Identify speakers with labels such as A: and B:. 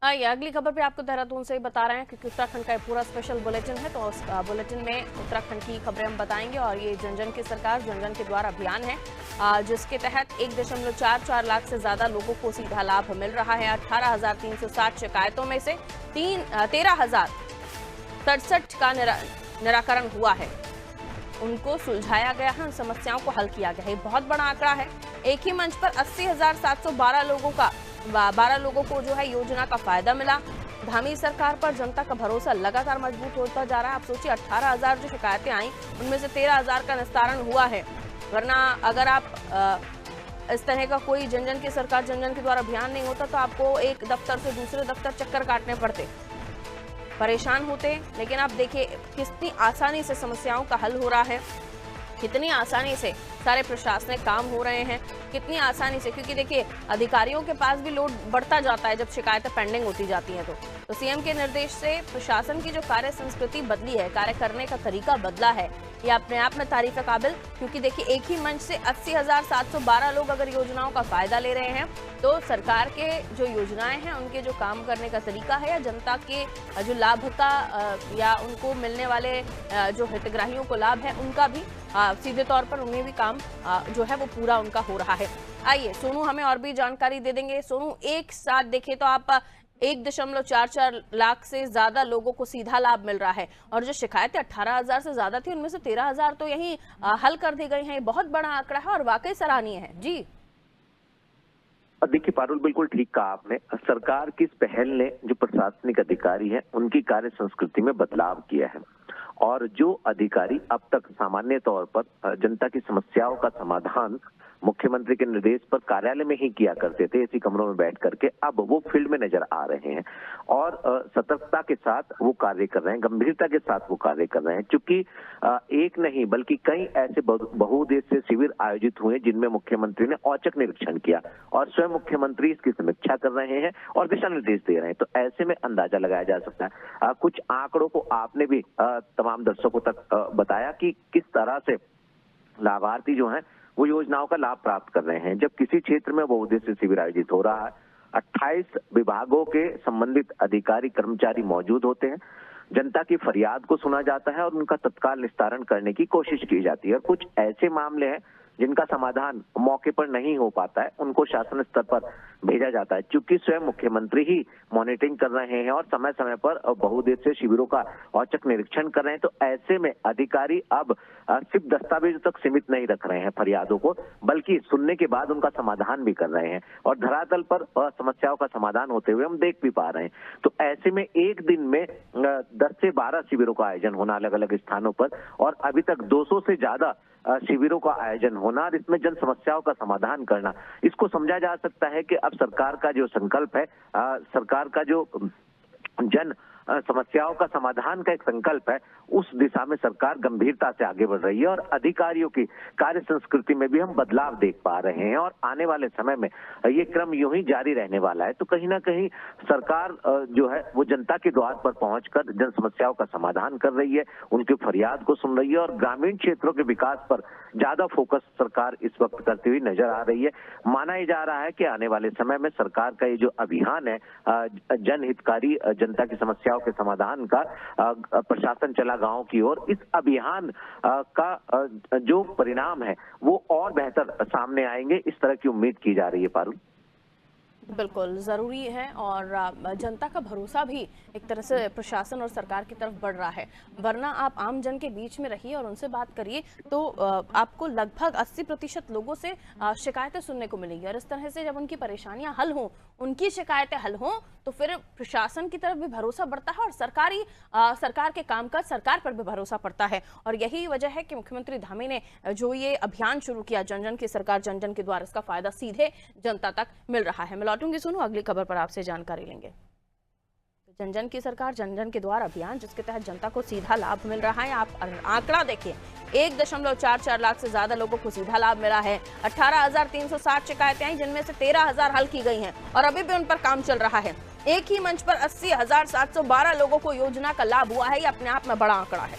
A: ये अगली खबर पे आपको देहरादून से ही बता रहे हैं क्योंकि उत्तराखंड का पूरा स्पेशल बुलेटिन है, तो उस बुलेटिन में उत्तराखंड की खबरें हम बताएंगे। और ये जन जन की सरकार जन जन के द्वारा अभियान है, जिसके तहत 1.44 लाख से ज्यादा लोगों को सीधा लाभ मिल रहा है। 18,360 शिकायतों में से 13,067 का निराकरण हुआ है, उनको सुलझाया गया है, उन समस्याओं को हल किया गया है। बहुत बड़ा आंकड़ा है। एक ही मंच पर 80,712 लोगों को जो है योजना का फायदा मिला। धामी सरकार पर जनता का भरोसा लगातार मजबूत होता जा रहा है। आप सोचिए 18,000 जो शिकायतें आई उनमें से 13,000 का निस्तारण हुआ है, वरना अगर आप इस तरह का कोई जन जन की सरकार जन जन के द्वारा अभियान नहीं होता तो आपको एक दफ्तर से दूसरे दफ्तर चक्कर काटने पड़ते, परेशान होते। लेकिन आप देखिए कितनी आसानी से समस्याओं का हल हो रहा है, कितनी आसानी से सारे प्रशासनिक काम हो रहे हैं, कितनी आसानी से, क्योंकि देखिए अधिकारियों के पास भी लोड बढ़ता जाता है जब शिकायतें पेंडिंग होती जाती हैं। तो सीएम के निर्देश से प्रशासन की जो कार्य संस्कृति बदली है, कार्य करने का तरीका बदला है, ये अपने आप में तारीफ काबिल। क्योंकि देखिए एक ही मंच से 80,712 लोग अगर योजनाओं का फायदा ले रहे हैं, तो सरकार के जो योजनाएं हैं उनके जो काम करने का तरीका है या जनता के जो लाभ का या उनको मिलने वाले जो हितग्राहियों को लाभ है उनका भी सीधे तौर पर उन्हें भी काम जो है वो पूरा उनका हो रहा है। आइए सोनू हमें और भी जानकारी दे देंगे। सोनू, एक साथ देखें तो आप 1.44 लाख से ज्यादा लोगों को सीधा लाभ मिल रहा है, और जो शिकायतें 18,000 से ज्यादा थी उनमें से 13,000 तो यही हल कर दी गई हैं। बहुत बड़ा आंकड़ा है और वाकई सराहनीय है जी।
B: देखिए पारुल, बिल्कुल ठीक कहा आपने। सरकार की इस पहल ने जो प्रशासनिक अधिकारी हैं उनकी कार्य संस्कृति में बदलाव किया है, और जो अधिकारी अब तक सामान्य तौर पर जनता की समस्याओं का समाधान मुख्यमंत्री के निर्देश पर कार्यालय में ही किया करते थे, ऐसी कमरों में बैठ करके, अब वो फील्ड में नजर आ रहे हैं और सतर्कता के साथ वो कार्य कर रहे हैं, गंभीरता के साथ वो कार्य कर रहे हैं। चूंकि एक नहीं बल्कि कई ऐसे बहुउद्देशीय शिविर आयोजित हुए जिनमें मुख्यमंत्री ने औचक निरीक्षण किया और स्वयं मुख्यमंत्री इसकी समीक्षा कर रहे हैं और दिशा निर्देश दे रहे हैं। तो ऐसे में अंदाजा लगाया जा सकता है। कुछ आंकड़ों को आपने भी तमाम दर्शकों तक बताया कि किस तरह से लाभार्थी जो हैं वो योजनाओं का लाभ प्राप्त कर रहे हैं। जब किसी क्षेत्र में बहुउद्देशीय शिविर आयोजित हो रहा है, 28 विभागों के संबंधित अधिकारी कर्मचारी मौजूद होते हैं, जनता की फरियाद को सुना जाता है और उनका तत्काल निस्तारण करने की कोशिश की जाती है। और कुछ ऐसे मामले हैं जिनका समाधान मौके पर नहीं हो पाता है, उनको शासन स्तर पर भेजा जाता है। चूंकि स्वयं मुख्यमंत्री ही मॉनिटरिंग कर रहे हैं और समय समय पर बहुउद्देशीय शिविरों का औचक निरीक्षण कर रहे हैं, तो ऐसे में अधिकारी अब सिर्फ दस्तावेजों तक सीमित नहीं रख रहे हैं फरियादों को, बल्कि सुनने के बाद उनका समाधान भी कर रहे हैं और धरातल पर समस्याओं का समाधान होते हुए हम देख भी पा रहे हैं। तो ऐसे में एक दिन में 10 से 12 शिविरों का आयोजन होना अलग अलग स्थानों पर, और अभी तक 200 से ज्यादा शिविरों का आयोजन होना और इसमें जन समस्याओं का समाधान करना, इसको समझा जा सकता है कि अब सरकार का जो संकल्प है, सरकार का जो जन समस्याओं का समाधान का एक संकल्प है, उस दिशा में सरकार गंभीरता से आगे बढ़ रही है और अधिकारियों की कार्य संस्कृति में भी हम बदलाव देख पा रहे हैं और आने वाले समय में ये क्रम यूं ही जारी रहने वाला है। तो कहीं ना कहीं सरकार जो है वो जनता के द्वार पर पहुंचकर जन समस्याओं का समाधान कर रही है, उनकी फरियाद को सुन रही है और ग्रामीण क्षेत्रों के विकास पर ज्यादा फोकस सरकार इस वक्त करती हुई नजर आ रही है। माना ही जा रहा है कि आने वाले समय में सरकार का ये जो अभियान है जनहितकारी जनता की समस्याओं के समाधान का, प्रशासन चला गांव की ओर, इस अभियान का जो परिणाम है वो और बेहतर सामने आएंगे, इस तरह की उम्मीद की जा रही है पारुल।
A: बिल्कुल ज़रूरी है और जनता का भरोसा भी एक तरह से प्रशासन और सरकार की तरफ बढ़ रहा है। वरना आप आम जन के बीच में रहिए और उनसे बात करिए तो आपको लगभग 80% लोगों से शिकायतें सुनने को मिलेंगी, और इस तरह से जब उनकी परेशानियां हल हों, उनकी शिकायतें हल हों, तो फिर प्रशासन की तरफ भी भरोसा बढ़ता है और सरकार के कामकाज सरकार पर भी भरोसा पड़ता है। और यही वजह है कि मुख्यमंत्री धामी ने जो ये अभियान शुरू किया जन जन की सरकार जन जन के द्वारा, इसका फायदा सीधे जनता तक मिल रहा है। लौटूंगी सुनो अगली खबर पर आपसे जानकारी लेंगे। तो जन जन की सरकार जन जन के द्वारा अभियान जिसके तहत जनता को सीधा लाभ मिल रहा है। आप आंकड़ा देखिए, 1.44 लाख से ज्यादा लोगों को सीधा लाभ मिला है। 18,360 शिकायतें आई जिनमें से 13,000 हल की गई हैं और अभी भी उन पर काम चल रहा है। एक ही मंच पर 80,712 लोगों को योजना का लाभ हुआ है। ये अपने आप में बड़ा आंकड़ा है।